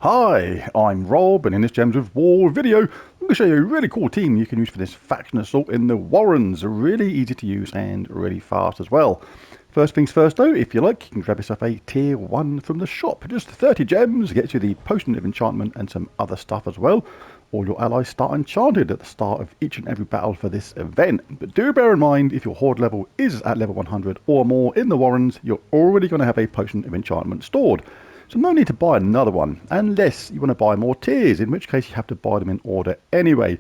Hi, I'm Rob, and in this Gems of War video, I'm going to show you a really cool team you can use for this faction assault in the Warrens. Really easy to use and really fast as well. First things first though, if you like, you can grab yourself a tier 1 from the shop. Just 30 gems, gets you the potion of enchantment and some other stuff as well. All your allies start enchanted at the start of each and every battle for this event. But do bear in mind, if your horde level is at level 100 or more in the Warrens, you're already going to have a potion of enchantment stored. So no need to buy another one, unless you want to buy more tiers, in which case you have to buy them in order anyway.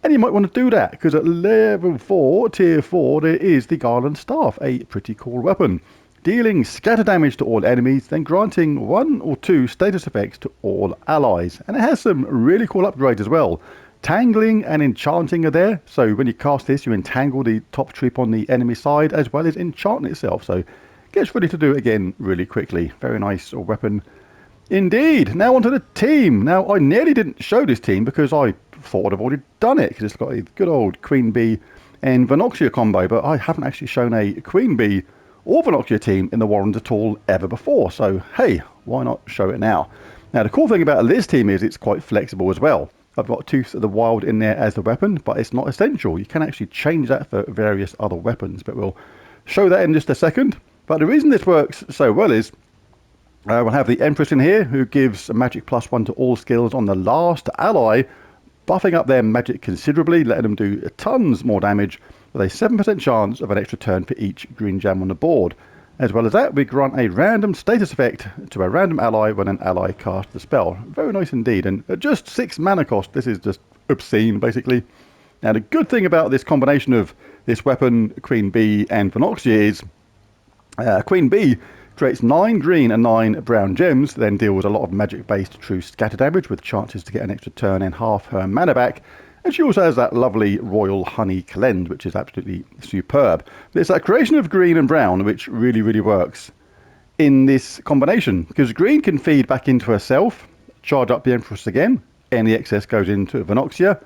And you might want to do that, because at level 4, tier 4, there is the Garland Staff, a pretty cool weapon. Dealing scatter damage to all enemies, then granting 1 or 2 status effects to all allies. And it has some really cool upgrades as well. Tangling and enchanting are there, so when you cast this you entangle the top troop on the enemy side as well as enchant itself. So gets ready to do it again really quickly. Very nice weapon indeed. Now onto the team. Now I nearly didn't show this team because I thought I've already done it, because it's got a good old Queen Bee and Venoxia combo, but I haven't actually shown a Queen Bee or Venoxia team in the Warrens at all ever before, so hey, why not show it now? Now the cool thing about this team is it's quite flexible as well. I've got Tooth of the Wild in there as the weapon, but it's not essential. You can actually change that for various other weapons, but we'll show that in just a second. But the reason this works so well is we'll have the Empress in here, who gives a magic +1 to all skills on the last ally, buffing up their magic considerably, letting them do tons more damage, with a 7% chance of an extra turn for each green gem on the board. As well as that, we grant a random status effect to a random ally when an ally casts the spell. Very nice indeed, and at just 6 mana cost, this is just obscene, basically. Now the good thing about this combination of this weapon, Queen Bee and Venoxia, is Queen Bee creates 9 green and 9 brown gems, then deals a lot of magic-based true scatter damage with chances to get an extra turn and half her mana back. And she also has that lovely Royal Honey Cleanse, which is absolutely superb. There's that creation of green and brown, which really works in this combination, because green can feed back into herself, charge up the Empress again, any excess goes into Venoxia.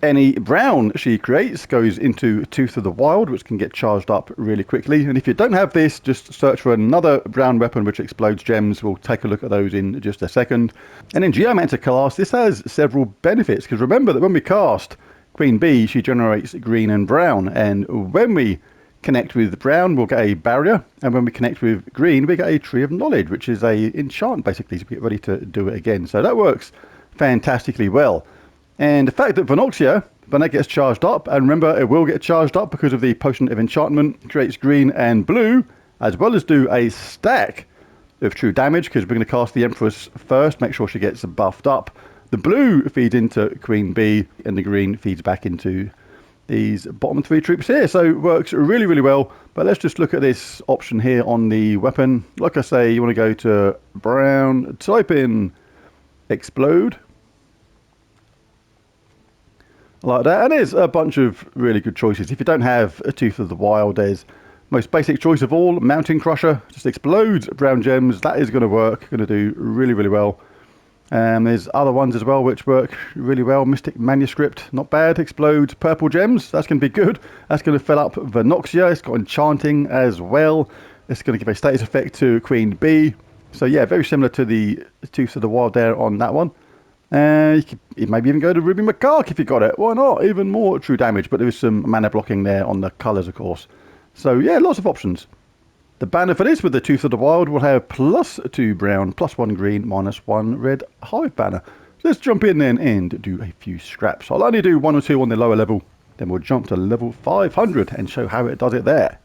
Any brown she creates goes into Tooth of the Wild, which can get charged up really quickly. And if you don't have this, just search for another brown weapon which explodes gems. We'll take a look at those in just a second. And in Geomancer class, this has several benefits, because remember that when we cast Queen Bee, she generates green and brown. And when we connect with brown, we'll get a barrier. And when we connect with green, we get a Tree of Knowledge, which is a enchant, basically, to get ready to do it again. So that works fantastically well. And the fact that Venoxia, when that gets charged up, and remember it will get charged up because of the Potion of Enchantment, creates green and blue, as well as do a stack of true damage, because we're going to cast the Empress first, make sure she gets buffed up. The blue feeds into Queen Bee, and the green feeds back into these bottom 3 troops here. So it works really well. But let's just look at this option here on the weapon. Like I say, you want to go to brown, type in explode. Like that, and there's a bunch of really good choices. If you don't have a Tooth of the Wild, there's most basic choice of all, Mountain Crusher. Just explodes brown gems. That is going to work, going to do really well. There's other ones as well which work really well. Mystic Manuscript, not bad. Explodes purple gems, that's going to be good. That's going to fill up Venoxia. It's got enchanting as well. It's going to give a status effect to Queen Bee. So yeah, very similar to the Tooth of the Wild there on that one. You could maybe even go to Ruby Macaque if you got it. Why not? Even more true damage, but there is some mana blocking there on the colours, of course. So yeah, lots of options. The banner for this with the Tooth of the Wild will have +2 brown, +1 green, -1 red hive banner. So let's jump in then and do a few scraps. I'll only do 1 or 2 on the lower level, then we'll jump to level 500 and show how it does it there.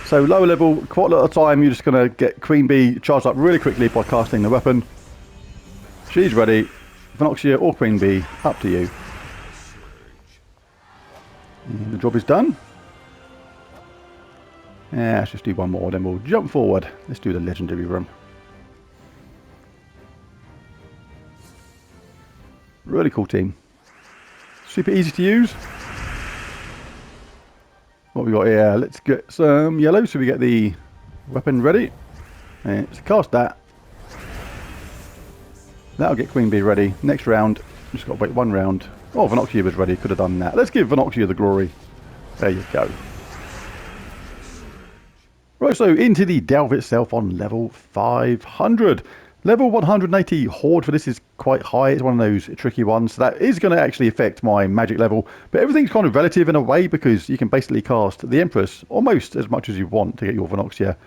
So lower level, quite a lot of time, you're just going to get Queen Bee charged up really quickly by casting the weapon. She's ready. Venoxia or Queen Bee, up to you. And the job is done. Yeah, let's just do one more, then we'll jump forward. Let's do the legendary run. Really cool team. Super easy to use. What we got here? Let's get some yellow so we get the weapon ready. And let's cast that. That'll get Queen Bee ready. Next round, just got to wait 1 round. Oh, Venoxia was ready. Could have done that. Let's give Venoxia the glory. There you go. Right, so into the delve itself on level 500. Level 180 Horde for this is quite high. It's one of those tricky ones. So that is going to actually affect my magic level. But everything's kind of relative in a way because you can basically cast the Empress almost as much as you want to get your Venoxia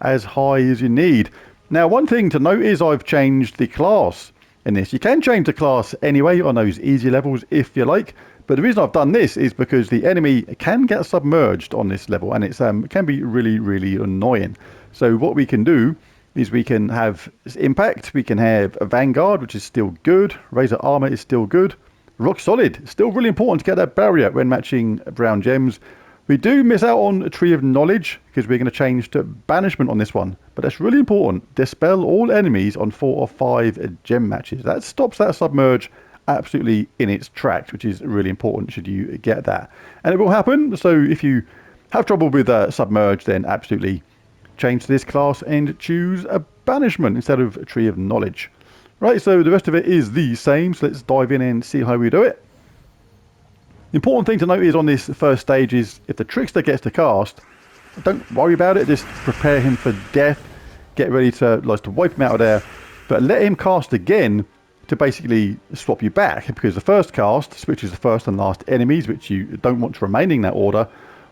as high as you need. Now, one thing to note is I've changed the class in this. You can change the class anyway on those easy levels if you like. But the reason I've done this is because the enemy can get submerged on this level, and it can be really, really annoying. So what we can do is we can have Impact, we can have a Vanguard, which is still good. Razor Armor is still good. Rock Solid, still really important to get that barrier when matching brown gems. We do miss out on a Tree of Knowledge because we're going to change to Banishment on this one. But that's really important. Dispel all enemies on 4 or 5 gem matches. That stops that submerge absolutely in its tracks, which is really important should you get that. And it will happen. So if you have trouble with submerge, then absolutely change to this class and choose a Banishment instead of a Tree of Knowledge. Right, so the rest of it is the same. So let's dive in and see how we do it. The important thing to note is on this first stage is if the Trickster gets to cast, don't worry about it. Just prepare him for death. Get ready to wipe him out of there. But let him cast again to basically swap you back, because the first cast switches the first and last enemies, which you don't want to remain in that order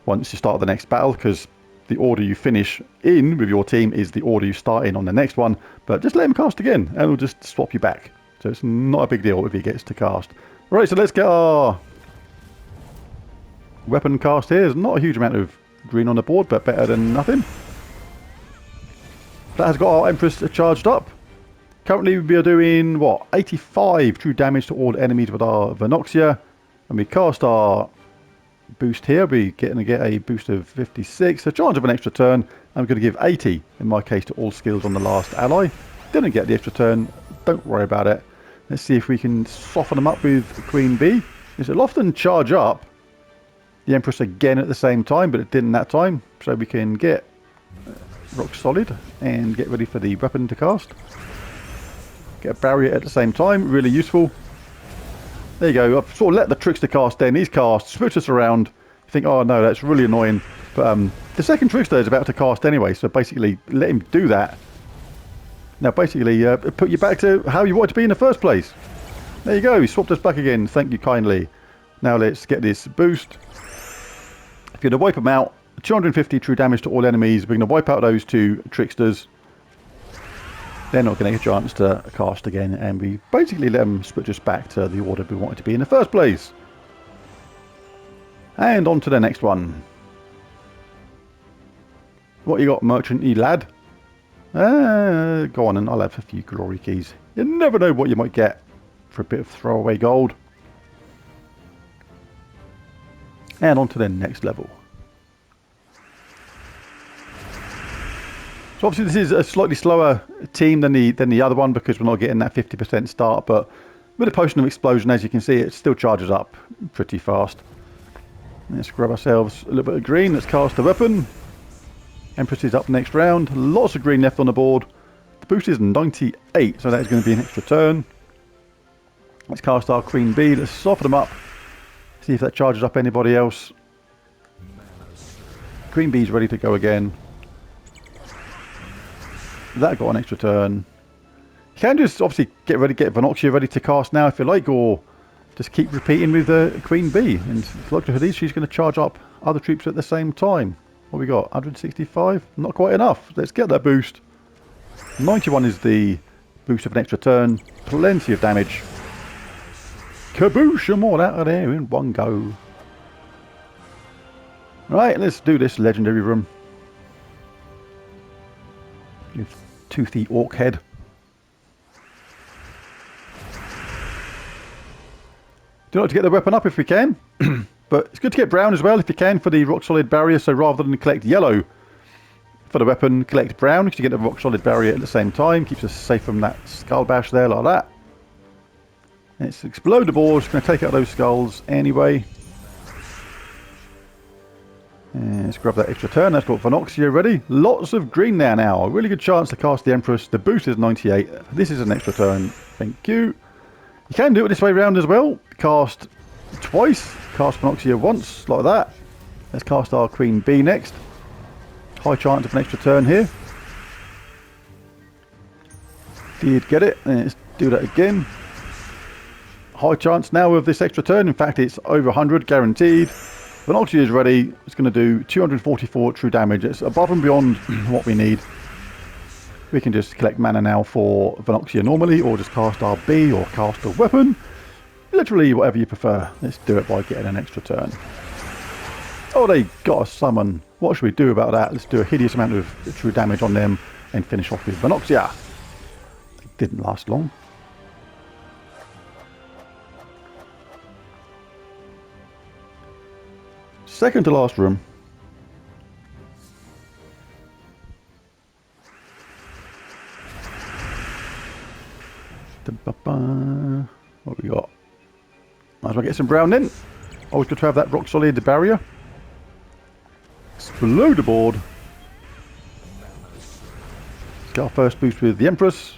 once you start the next battle, because the order you finish in with your team is the order you start in on the next one. But just let him cast again and it'll just swap you back. So it's not a big deal if he gets to cast. Right, so let's get our weapon cast here. There's not a huge amount of green on the board, but better than nothing. That has got our Empress charged up. Currently we are doing, what, 85 true damage to all enemies with our Venoxia. And we cast our boost here. We're going to get a boost of 56, a chance of an extra turn. I'm going to give 80, in my case, to all skills on the last ally. Didn't get the extra turn. Don't worry about it. Let's see if we can soften them up with Queen Bee. It'll often charge up the Empress again at the same time, but it didn't that time. So we can get Rock Solid and get ready for the weapon to cast. Get a barrier at the same time, really useful. There you go. I've sort of let the Trickster cast then. He's cast, switch us around. You think, oh no, that's really annoying. But the second Trickster is about to cast anyway, so basically let him do that. Now basically put you back to how you wanted to be in the first place. There you go, he swapped us back again. Thank you kindly. Now let's get this boost. If you're going to wipe them out, 250 true damage to all enemies. We're going to wipe out those 2 Tricksters. They're not going to get a chance to cast again, and we basically let them switch us back to the order we wanted to be in the first place. And on to the next one. What you got, merchant-y lad? Go on, and I'll have a few glory keys. You never know what you might get for a bit of throwaway gold. And on to the next level. So obviously this is a slightly slower team than the other one because we're not getting that 50% start, but with a Potion of Explosion, as you can see, it still charges up pretty fast. Let's grab ourselves a little bit of green. Let's cast the weapon. Empress is up next round. Lots of green left on the board. The boost is 98, so that is going to be an extra turn. Let's cast our Queen Bee. Let's soften them up. See if that charges up anybody else. Queen Bee's ready to go again. That got an extra turn. You can just obviously get Venoxia ready to cast now if you like, or just keep repeating with Queen Bee. And the likelihood is she's going to charge up other troops at the same time. What we got? 165? Not quite enough. Let's get that boost. 91 is the boost of an extra turn. Plenty of damage. Kaboosh them all out of there in one go. Right, let's do this legendary room. Give Toothy Orc Head. Do like to get the weapon up if we can. But it's good to get brown as well if you can for the rock solid barrier. So rather than collect yellow for the weapon, collect brown because you get the rock solid barrier at the same time. Keeps us safe from that skull bash there like that. Let's explode the board. Just going to take out those skulls anyway. And let's grab that extra turn. That's got Venoxia ready. Lots of green there now. A really good chance to cast the Empress. The boost is 98. This is an extra turn. Thank you. You can do it this way around as well. Cast twice. Cast Venoxia once, like that. Let's cast our Queen Bee next. High chance of an extra turn here. Did get it. Let's do that again. High chance now of this extra turn. In fact, it's over 100 guaranteed. Venoxia is ready. It's going to do 244 true damage. It's above and beyond what we need. We can just collect mana now for Venoxia normally, or just cast our B or cast a weapon. Literally whatever you prefer. Let's do it by getting an extra turn. Oh, they got a summon. What should we do about that? Let's do a hideous amount of true damage on them and finish off with Venoxia. It didn't last long. Second to last room. What we got? Might as well get some brown in. Always good to have that rock solid barrier. Explode aboard. Let's get our first boost with the Empress.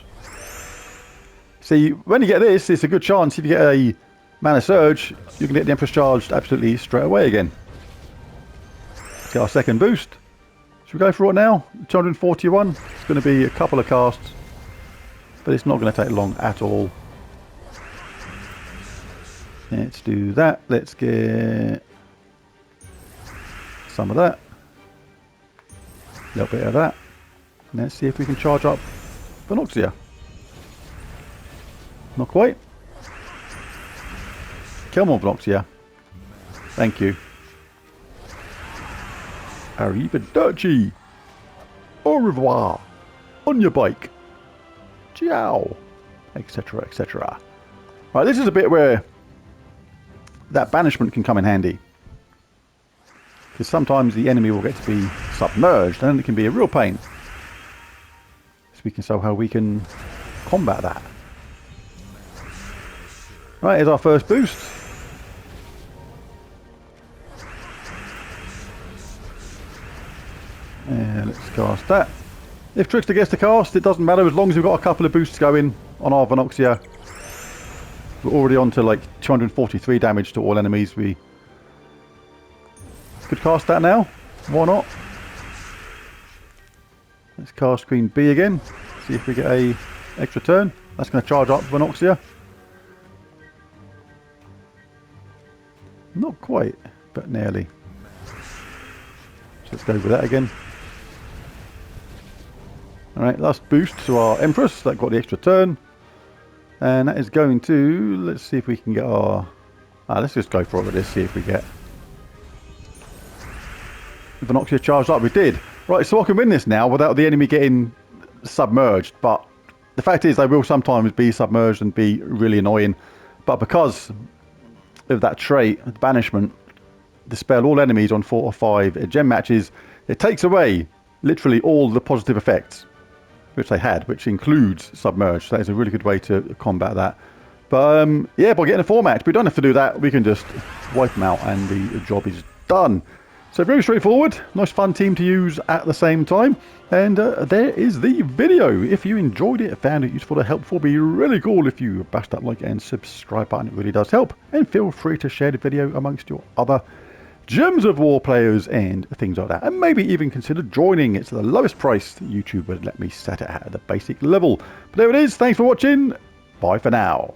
See, when you get this, it's a good chance if you get a mana surge, you can get the Empress charged absolutely straight away again. Let's get our second boost. Should we go for it now? 241. It's going to be a couple of casts, but it's not going to take long at all. Let's do that. Let's get some of that. A little bit of that. Let's see if we can charge up Venoxia. Not quite. Come on, Venoxia. Thank you. Arrivederci. Au revoir. On your bike. Ciao. Etc. etc. Right, this is a bit where that banishment can come in handy. Because sometimes the enemy will get to be submerged and it can be a real pain. So we can show how we can combat that. Right, here's our first boost. And let's cast that. If Trickster gets to cast, it doesn't matter as long as we've got a couple of boosts going on our Venoxia. We're already on to like 243 damage to all enemies. We could cast that now. Why not? Let's cast Queen B again. See if we get a extra turn. That's going to charge up Venoxia. Not quite, but nearly. So let's go with that again. Alright, last boost to our Empress. That got the extra turn. And that is going to... Let's see if we can get our... let's just go for it with this. See if we get Venoxia charged up. We did. Right, so I can win this now without the enemy getting submerged. But the fact is they will sometimes be submerged and be really annoying. But because of that trait, banishment, dispel all enemies on 4 or 5 gem matches, it takes away literally all the positive effects which they had, which includes submerge. So that is a really good way to combat that. But yeah, by getting a 4 match, we don't have to do that. We can just wipe them out and the job is done. So very straightforward, nice fun team to use at the same time. And there is the video. If you enjoyed it, found it useful or helpful, be really cool if you bash that like and subscribe button. It really does help. And feel free to share the video amongst your other Gems of War players and things like that. And maybe even consider joining. It's the lowest price that YouTube would let me set it at the basic level. But there it is. Thanks for watching. Bye for now.